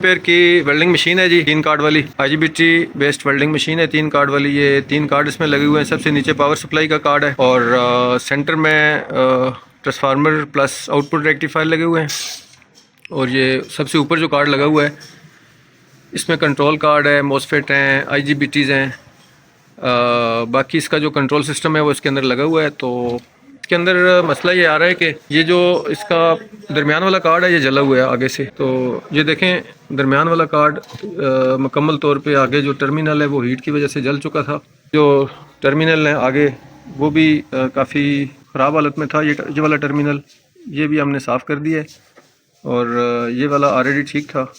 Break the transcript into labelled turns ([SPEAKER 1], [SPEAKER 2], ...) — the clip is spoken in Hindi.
[SPEAKER 1] पेयर की वेल्डिंग मशीन है जी, 3 कार्ड वाली IGBT बेस्ड वेल्डिंग मशीन है, 3 कार्ड वाली। ये 3 कार्ड इसमें लगे हुए हैं। सबसे नीचे पावर सप्लाई का कार्ड है और सेंटर में ट्रांसफार्मर प्लस आउटपुट रेक्टिफायर लगे हुए हैं। और ये सबसे ऊपर जो कार्ड लगा हुआ है इसमें कंट्रोल कार्ड है, मॉसफेट हैं, IGBTs हैं। बाकी इसका जो कंट्रोल सिस्टम है वो इसके अंदर लगा हुआ है। तो इसके अंदर मसला ये आ रहा है कि ये जो इसका दरमियान वाला कार्ड है ये जला हुआ है आगे से। तो ये देखें दरमियान वाला कार्ड मुकम्मल तौर पे आगे जो टर्मिनल है वो हीट की वजह से जल चुका था। जो टर्मिनल है आगे वो भी काफ़ी ख़राब हालत में था। ये वाला टर्मिनल ये भी हमने साफ़ कर दिया है और ये वाला ऑलरेडी ठीक था।